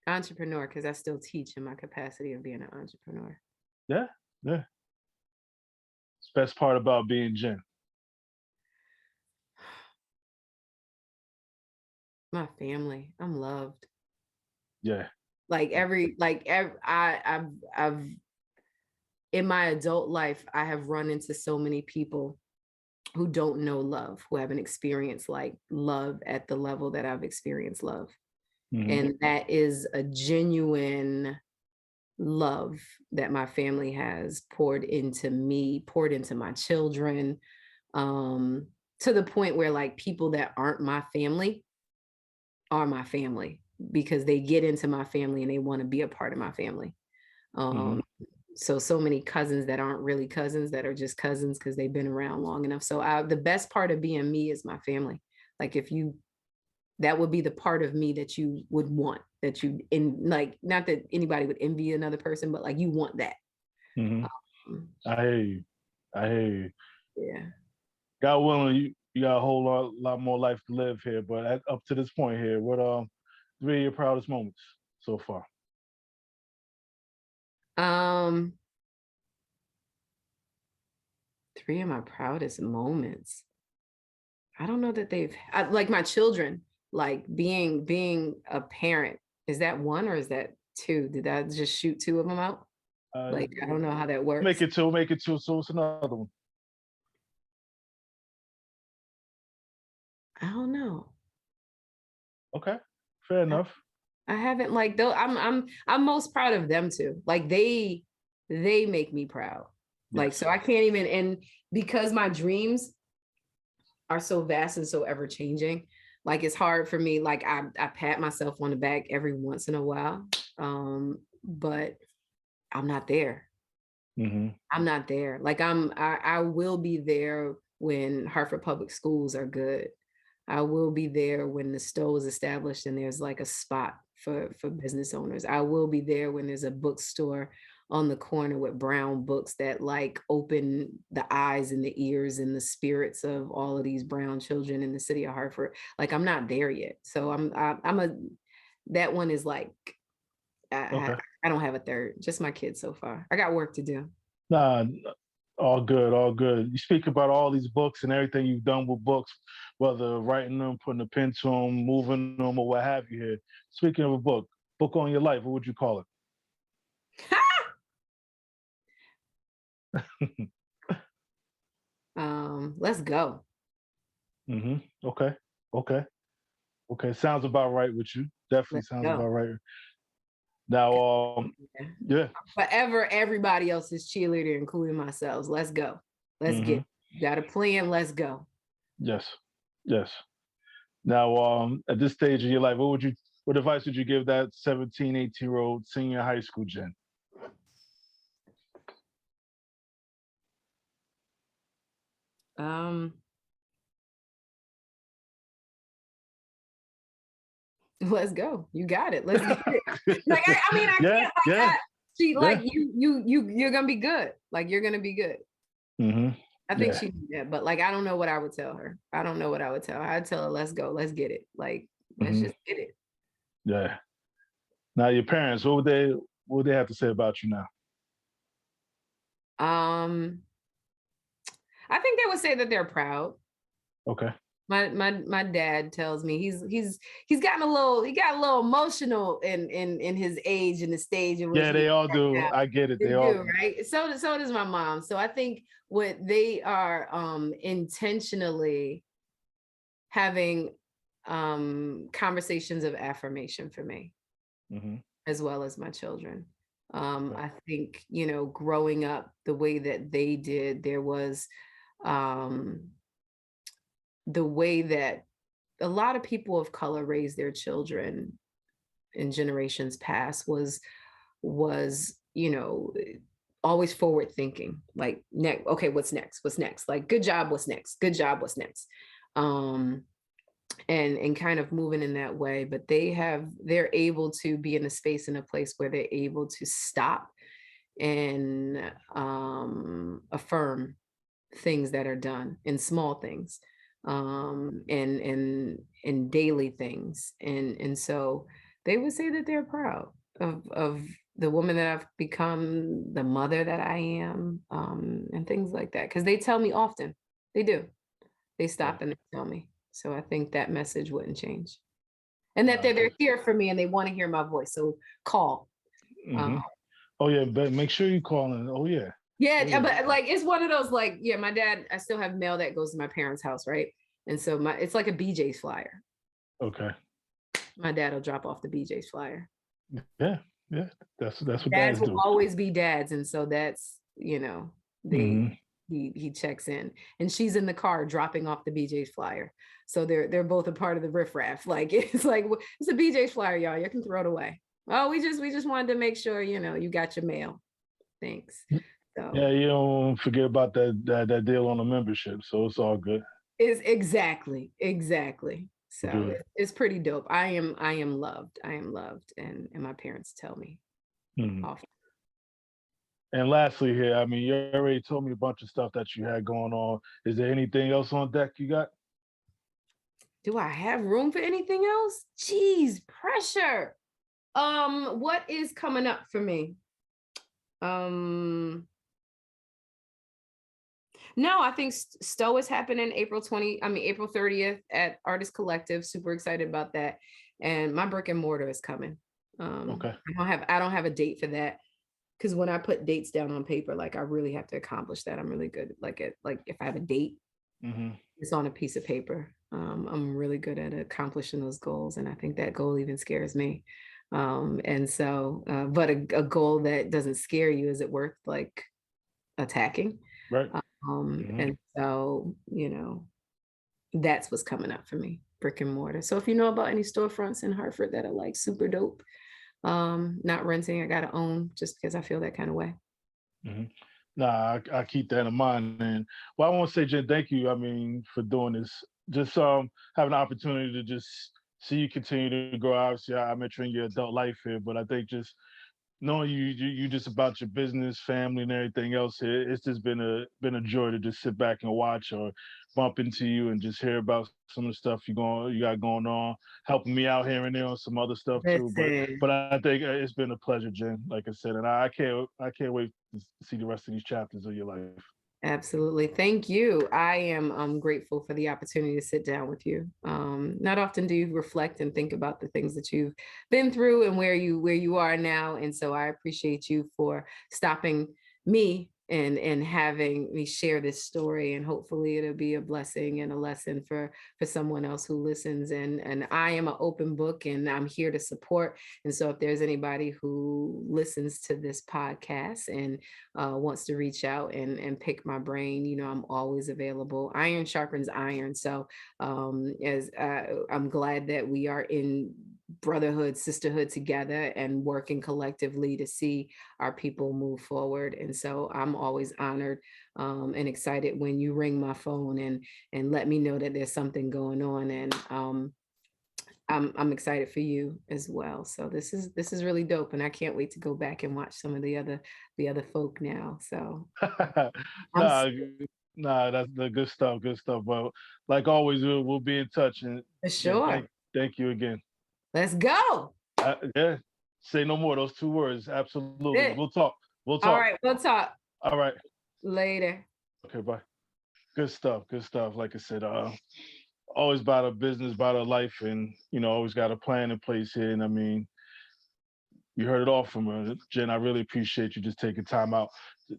Entrepreneur, because I still teach in my capacity of being an entrepreneur. Yeah, yeah. It's the best part about being Jen. My family, I'm loved. Yeah. Like I've in my adult life, I have run into so many people who don't know love, who haven't experienced like love at the level that I've experienced love. Mm-hmm. And that is a genuine love that my family has poured into me, poured into my children, to the point where like people that aren't my family are my family because they get into my family and they want to be a part of my family. Mm-hmm. So many cousins that aren't really cousins, that are just cousins because they've been around long enough. So the best part of being me is my family. Like if you, that would be the part of me that you would want, that you in, like, not that anybody would envy another person, but like you want that. Mm-hmm. I hear you. I hear you. Yeah. God willing, you got a whole lot more life to live here. But up to this point here, what 3 of your proudest moments so far? Um, 3 of my proudest moments. I don't know that like my children, like being a parent. Is that 1 or is that 2? Did I just shoot 2 of them out? Like, I don't know how that Make works. it two, make it two. So it's another one. I don't know. Okay, fair enough. I haven't like though. I'm most proud of them too. Like they make me proud. Like Yes. so I can't even, and because my dreams are so vast and so ever changing, like it's hard for me. Like I pat myself on the back every once in a while. But I'm not there. Mm-hmm. I'm not there. Like I will be there when Hartford Public Schools are good. I will be there when the Stow is established and there's like a spot for business owners. I will be there when there's a bookstore on the corner with brown books that like open the eyes and the ears and the spirits of all of these brown children in the city of Hartford. Like I'm not there yet. So that one is like Okay. I don't have a third, just my kids so far. I got work to do. Nah, all good, all good. You speak about all these books and everything you've done with books, whether writing them, putting a pen to them, moving them, or what have you here. Speaking of a book on your life, what would you call it? Let's go. Mm-hmm. Okay. Okay. Okay. Sounds about right with you. Definitely Let's sounds about go. right. Now, yeah. Forever everybody else's cheerleader, including myself. Let's go. Let's get it. Got a plan. Let's go. Yes. Yes. Now, at this stage of your life, what advice would you give that 17, 18-year-old senior high school Jen? Let's go. You got it. Let's get it. Like, I mean, I can't like yeah. she like you're gonna be good. Like you're gonna be good. I think she knew that, but like I don't know what I would tell her. I don't know what I would tell her. I'd tell her, let's go, let's get it. Like, let's just get it. Yeah. Now your parents, what would they have to say about you now? I think they would say that they're proud. Okay. My dad tells me he's gotten he got a little emotional in his age and the stage in which they all do. Now. I get it. They all do, right? So does my mom. So I think what they are intentionally having conversations of affirmation for me, as well as my children. I think, growing up the way that they did, there was the way that a lot of people of color raise their children in generations past was always forward thinking, like okay, what's next, like good job, what's next, and kind of moving in that way. But they're able to be in a space, in a place where they're able to stop and affirm things that are done, in small things, and daily things. And so they would say that they're proud of the woman that I've become, the mother that I am, and things like that. Because they tell me often. They do. They stop and they tell me. So I think that message wouldn't change. And that they're here for me and they want to hear my voice. So call. Oh yeah, but make sure you call in. Oh yeah. Yeah, but like it's one of those, like, my dad, I still have mail that goes to my parents' house, right? And so it's like a BJ's flyer. Okay. My dad will drop off the BJ's flyer. Yeah. That's what dads will do. always be dads. And so that's, he checks in, and she's in the car dropping off the BJ's flyer. So they're both a part of the riffraff. Like it's a BJ's flyer, y'all. You can throw it away. Oh, we just wanted to make sure, you got your mail. Thanks. So, yeah, you don't forget about that deal on the membership, so it's all good. It's exactly. So it's pretty dope. I am loved. And my parents tell me often. And lastly here, I mean, you already told me a bunch of stuff that you had going on. Is there anything else on deck you got? Do I have room for anything else? Jeez, pressure. What is coming up for me? No, I think Stow is happening April 30th at Artist Collective. Super excited about that. And my brick and mortar is coming. Okay. I don't have a date for that, because when I put dates down on paper, like I really have to accomplish that. I'm really good. Like if I have a date, it's on a piece of paper. I'm really good at accomplishing those goals. And I think that goal even scares me. And so, but a goal that doesn't scare you, is it worth like attacking? Right. And so, that's what's coming up for me, brick and mortar. So if you know about any storefronts in Hartford that are like super dope, not renting, I got to own, just because I feel that kind of way. Nah, I keep that in mind. And I want to say, Jen, thank you. I mean, for doing this. Just having an opportunity to just see you continue to grow. Obviously, I met you in your adult life here, but I think just knowing you just about your business, family, and everything else here, it's just been a joy to just sit back and watch, or bump into you and just hear about some of the stuff you got going on, helping me out here and there on some other stuff too. But I think it's been a pleasure, Jen. Like I said, and I can't wait to see the rest of these chapters of your life. Absolutely. Thank you. I am grateful for the opportunity to sit down with you. Not often do you reflect and think about the things that you've been through and where you are now. And so I appreciate you for stopping me and having me share this story, and hopefully it'll be a blessing and a lesson for someone else who listens. And I am an open book, and I'm here to support. And so if there's anybody who listens to this podcast and wants to reach out and pick my brain, I'm always available. Iron sharpens iron. So as I'm glad that we are in brotherhood, sisterhood together and working collectively to see our people move forward. And so I'm always honored and excited when you ring my phone and let me know that there's something going on. And I'm excited for you as well. So this is really dope, and I can't wait to go back and watch some of the other folk now. So I'm Nah, nah, that's the good stuff. Good stuff. Well, like always, we'll be in touch. And for again, sure. thank you again. Let's go. Yeah. Say no more. Those two words. Absolutely. Good. We'll talk. We'll All talk. right, we'll talk All right. later. Okay. Bye. Good stuff. Good stuff. Like I said, always about a business, about a life, and always got a plan in place here. And I mean, you heard it all from her, Jen. I really appreciate you just taking time out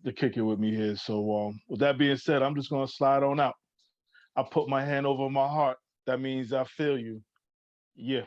to kick it with me here. So, with that being said, I'm just gonna slide on out. I put my hand over my heart. That means I feel you. Yeah.